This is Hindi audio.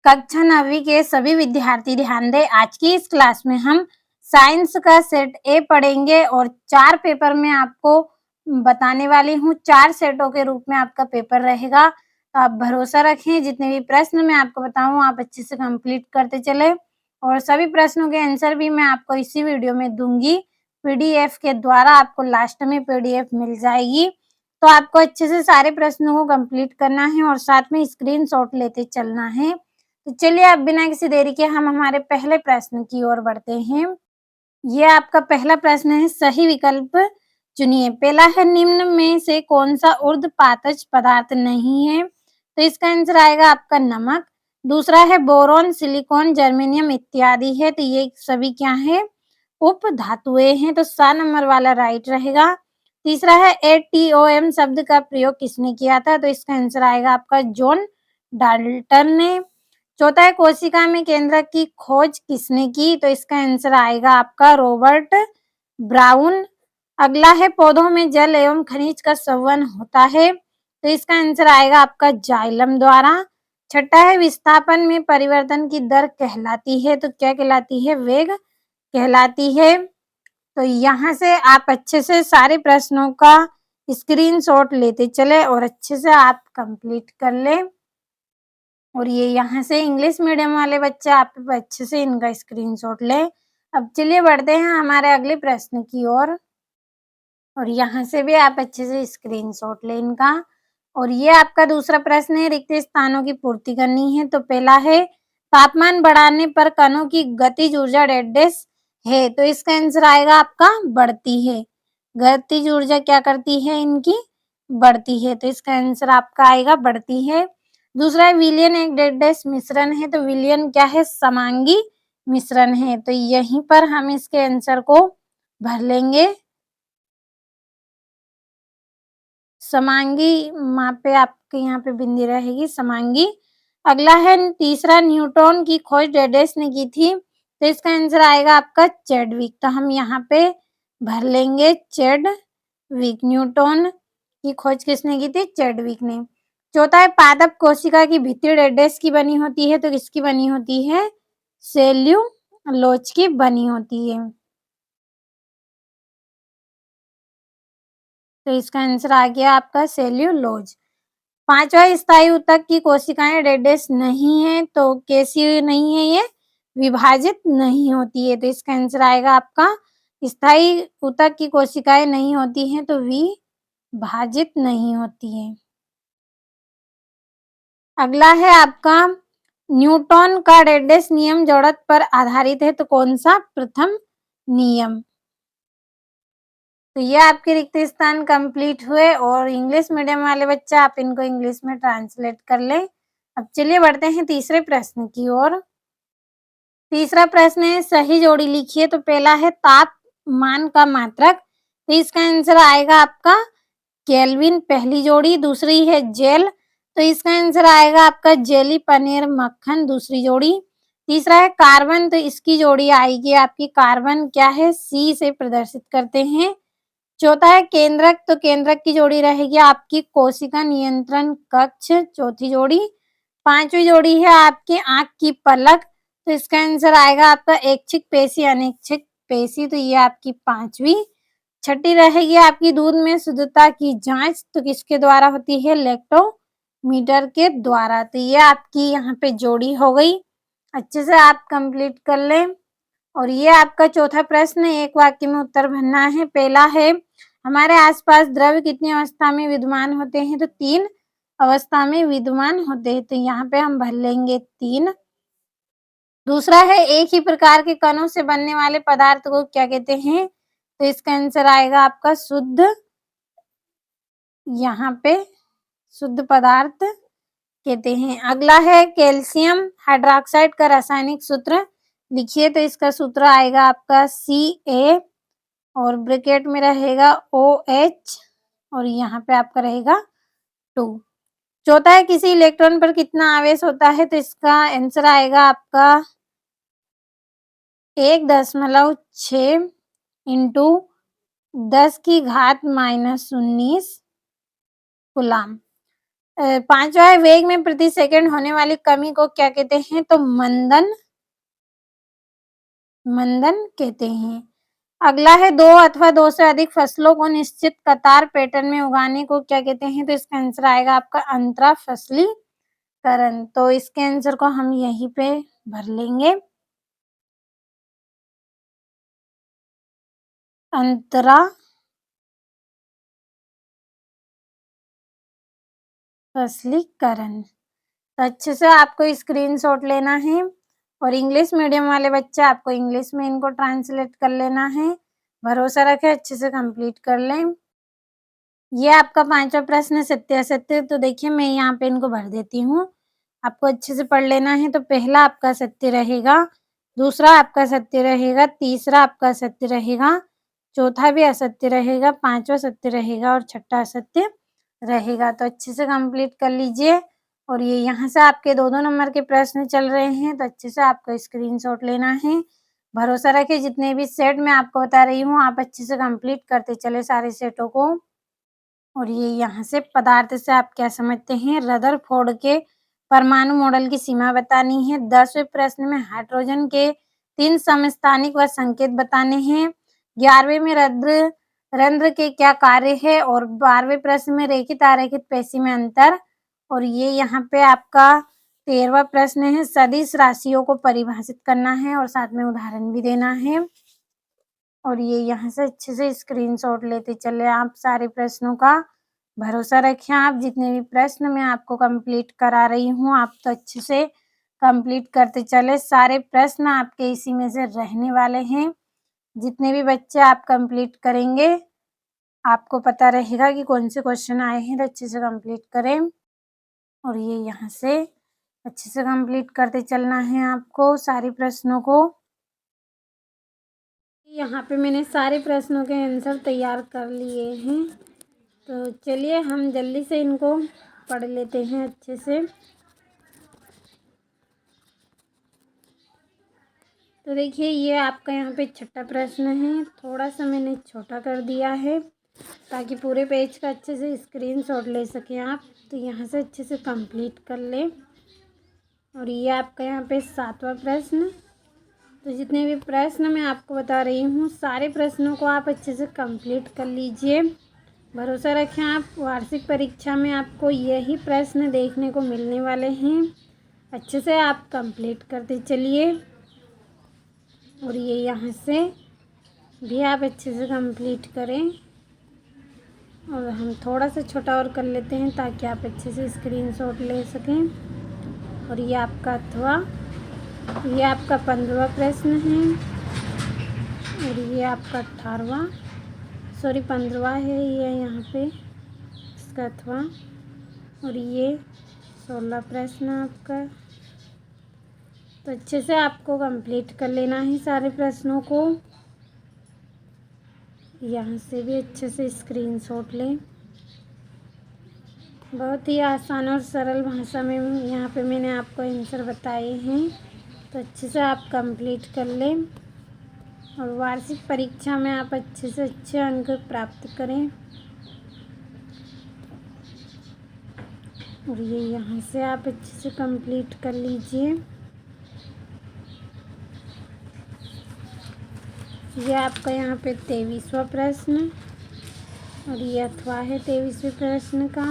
कक्षा 9वीं के सभी विद्यार्थी ध्यान दें। आज की इस क्लास में हम साइंस का सेट ए पढ़ेंगे और 4 पेपर में आपको बताने वाली हूँ। 4 सेटों के रूप में आपका पेपर रहेगा, तो आप भरोसा रखें। जितने भी प्रश्न मैं आपको बताऊँ आप अच्छे से कंप्लीट करते चले और सभी प्रश्नों के आंसर भी मैं आपको इसी वीडियो में दूंगी। पीडीएफ के द्वारा आपको लास्ट में पीडीएफ मिल जाएगी, तो आपको अच्छे से सारे प्रश्नों को कंप्लीट करना है और साथ में स्क्रीनशॉट लेते चलना है। तो चलिए अब बिना किसी देरी के हम हमारे पहले प्रश्न की ओर बढ़ते हैं। ये आपका पहला प्रश्न है, सही विकल्प चुनिए। पहला है, निम्न में से कौन सा ऊर्ध्वपातज पदार्थ नहीं है? तो इसका आंसर आएगा आपका नमक। दूसरा है, बोरोन, सिलिकॉन, जर्मेनियम इत्यादि है, तो ये सभी क्या है? उप धातुएं हैं, तो 7 नंबर वाला राइट रहेगा। तीसरा है, एटीओएम शब्द का प्रयोग किसने किया था? तो इसका आंसर आएगा आपका जॉन डाल्टन ने। चौथा है, कोशिका में केंद्रक की खोज किसने की? तो इसका आंसर आएगा आपका रॉबर्ट ब्राउन। अगला है, पौधों में जल एवं खनिज का संवहन होता है, तो इसका आंसर आएगा आपका जाइलम द्वारा। छठा है, विस्थापन में परिवर्तन की दर कहलाती है, तो क्या कहलाती है? वेग कहलाती है। तो यहाँ से आप अच्छे से सारे प्रश्नों का स्क्रीनशॉट लेते चले और अच्छे से आप कंप्लीट कर ले। और ये यहाँ से इंग्लिश मीडियम वाले बच्चे आप अच्छे से इनका स्क्रीनशॉट ले। अब चलिए बढ़ते हैं हमारे अगले प्रश्न की ओर और यहाँ से भी आप अच्छे से स्क्रीनशॉट ले इनका। और ये आपका दूसरा प्रश्न है, रिक्त स्थानों की पूर्ति करनी है। तो पहला है, तापमान बढ़ाने पर कणों की गतिज ऊर्जा डैश है, तो इसका आंसर आएगा आपका बढ़ती है। गतिज ऊर्जा क्या करती है? इनकी बढ़ती है, तो इसका आंसर आपका आएगा बढ़ती है। दूसरा है, विलयन एक डैश मिश्रण है, तो विलयन क्या है? समांगी मिश्रण है, तो यहीं पर हम इसके आंसर को भर लेंगे। समांगी वहाँ पे आपके यहाँ पे बिंदी रहेगी समांगी। अगला है, तीसरा, न्यूटन की खोज डैश ने की थी, तो इसका आंसर आएगा आपका चैडविक, तो हम यहाँ पे भर लेंगे चैडविक। न्यूटन की खोज किसने की थी? चैडविक ने। चौथा है, पादप कोशिका की भित्ति डैश की बनी होती है, तो किसकी बनी होती है? सेल्यूलोज की बनी होती है, तो इसका आंसर आ गया आपका सेल्यूलोज। पांचवा, स्थायी ऊतक की कोशिकाएं डैश नहीं है, तो कैसी नहीं है? ये विभाजित नहीं होती है, तो इसका आंसर आएगा आपका स्थायी ऊतक की कोशिकाएं नहीं होती हैं, तो विभाजित नहीं होती है। अगला है आपका, न्यूटन का डैश नियम जड़त्व पर आधारित है, तो कौन सा? प्रथम नियम। तो ये आपके रिक्त स्थान कंप्लीट हुए और इंग्लिश मीडियम वाले बच्चे आप इनको इंग्लिश में ट्रांसलेट कर लें। अब चलिए बढ़ते हैं तीसरे प्रश्न की ओर। तीसरा प्रश्न है, सही जोड़ी लिखिए। तो पहला है, तापमान का मात्रक, तो इसका आंसर आएगा आपका केल्विन, पहली जोड़ी। दूसरी है जेल, तो इसका आंसर आएगा आपका जेली, पनीर, मक्खन, दूसरी जोड़ी। तीसरा है कार्बन, तो इसकी जोड़ी आएगी आपकी कार्बन क्या है? सी से प्रदर्शित करते हैं। चौथा है केंद्रक, तो केंद्रक की जोड़ी रहेगी आपकी कोशिका नियंत्रण कक्ष, चौथी जोड़ी। पांचवी जोड़ी है आपकी आंख की पलक, तो इसका आंसर आएगा आपका ऐच्छिक पेशी, अनैच्छिक पेशी, तो ये आपकी पांचवी। छठी रहेगी आपकी दूध में शुद्धता की जांच, तो किसके द्वारा होती है? लैक्टोमीटर के द्वारा, तो ये आपकी यहाँ पे जोड़ी हो गई। अच्छे से आप कंप्लीट कर लें। और ये आपका चौथा प्रश्न, एक वाक्य में उत्तर भरना है। पहला है, हमारे आसपास द्रव्य कितनी अवस्था में विद्यमान होते हैं? तो 3 अवस्था में विद्यमान होते हैं, तो यहाँ पे हम भर लेंगे 3। दूसरा है, एक ही प्रकार के कणों से बनने वाले पदार्थ को क्या कहते हैं? तो इसका आंसर आएगा आपका शुद्ध, यहाँ पे शुद्ध पदार्थ कहते हैं। अगला है, कैल्शियम हाइड्रोक्साइड का रासायनिक सूत्र लिखिए। तो इसका सूत्र आएगा आपका Ca और ब्रैकेट में रहेगा OH और यहाँ पे आपका रहेगा 2। चौथा है, किसी इलेक्ट्रॉन पर कितना आवेश होता है? तो इसका आंसर आएगा आपका 1.6 इंटू 10 की घात -19 कूलाम। पांचवा है, वेग में प्रति सेकंड होने वाली कमी को क्या कहते हैं? तो मंदन कहते हैं। अगला है, दो अथवा दो से अधिक फसलों को निश्चित कतार पैटर्न में उगाने को क्या कहते हैं? तो इसका आंसर आएगा आपका अंतरा फसलीकरण। तो इसके आंसर को हम यहीं पे भर लेंगे, अंतरा फसलीकरण। तो अच्छे से आपको स्क्रीनशॉट लेना है और इंग्लिश मीडियम वाले बच्चे आपको इंग्लिश में इनको ट्रांसलेट कर लेना है। भरोसा रखें, अच्छे से कंप्लीट कर लें। ये आपका पांचवा प्रश्न है, सत्य असत्य। तो देखिए मैं यहाँ पे इनको भर देती हूँ, आपको अच्छे से पढ़ लेना है। तो पहला आपका सत्य रहेगा, दूसरा आपका सत्य रहेगा, तीसरा आपका सत्य रहेगा, चौथा भी असत्य रहेगा, पांचवा सत्य रहेगा और छठा असत्य रहेगा। तो अच्छे से कंप्लीट कर लीजिए। और ये यहाँ से आपके 2-2 नंबर के प्रश्न चल रहे हैं, तो अच्छे से आपको स्क्रीनशॉट लेना है। भरोसा रखिए, जितने भी सेट मैं आपको बता रही हूँ आप अच्छे से कंप्लीट करते चले सारे सेटों को। और ये यहाँ से पदार्थ से आप क्या समझते हैं? रदरफोर्ड के परमाणु मॉडल की सीमा बतानी है। 10वें प्रश्न में हाइड्रोजन के 3 समस्थानिक व संकेत बताने हैं। 11वें में रंध्र के क्या कार्य है और 12वें प्रश्न में रेखित अरेखित पेशी में अंतर। और ये यहाँ पे आपका 13वां प्रश्न है, सदिश राशियों को परिभाषित करना है और साथ में उदाहरण भी देना है। और ये यहाँ से अच्छे से स्क्रीनशॉट लेते चले आप सारे प्रश्नों का। भरोसा रखें, आप जितने भी प्रश्न मैं आपको कंप्लीट करा रही हूँ आप तो अच्छे से कंप्लीट करते चले। सारे प्रश्न आपके इसी में से रहने वाले हैं। जितने भी बच्चे आप कंप्लीट करेंगे आपको पता रहेगा कि कौन से क्वेश्चन आए हैं, तो अच्छे से कंप्लीट करें। और ये यहाँ से अच्छे से कंप्लीट करते चलना है आपको सारे प्रश्नों को। यहाँ पे मैंने सारे प्रश्नों के आंसर तैयार कर लिए हैं, तो चलिए हम जल्दी से इनको पढ़ लेते हैं अच्छे से। तो देखिए ये आपका यहाँ पे छठा प्रश्न है, थोड़ा सा मैंने छोटा कर दिया है ताकि पूरे पेज का अच्छे से स्क्रीनशॉट ले सकें आप। तो यहाँ से अच्छे से कंप्लीट कर लें। और ये आपका यहाँ पे 7वां प्रश्न। तो जितने भी प्रश्न मैं आपको बता रही हूँ सारे प्रश्नों को आप अच्छे से कंप्लीट कर लीजिए। भरोसा रखें, आप वार्षिक परीक्षा में आपको यही प्रश्न देखने को मिलने वाले हैं। अच्छे से आप कंप्लीट करते चलिए। और ये यहाँ से भी आप अच्छे से कंप्लीट करें। और हम थोड़ा सा छोटा और कर लेते हैं ताकि आप अच्छे से स्क्रीनशॉट ले सकें। और ये आपका ये आपका 15वां प्रश्न है। और ये आपका 15वां है ये यहाँ पे इसका अथवा। और ये 16 प्रश्न आपका। तो अच्छे से आपको कंप्लीट कर लेना है सारे प्रश्नों को। यहाँ से भी अच्छे से स्क्रीनशॉट लें। बहुत ही आसान और सरल भाषा में यहाँ पे मैंने आपको आंसर बताए हैं, तो अच्छे से आप कंप्लीट कर लें। और वार्षिक परीक्षा में आप अच्छे से अच्छे अंक प्राप्त करें। और ये यहाँ से आप अच्छे से कंप्लीट कर लीजिए। ये आपका यहाँ पे 23वां प्रश्न। और ये अथवा है 23वें प्रश्न का।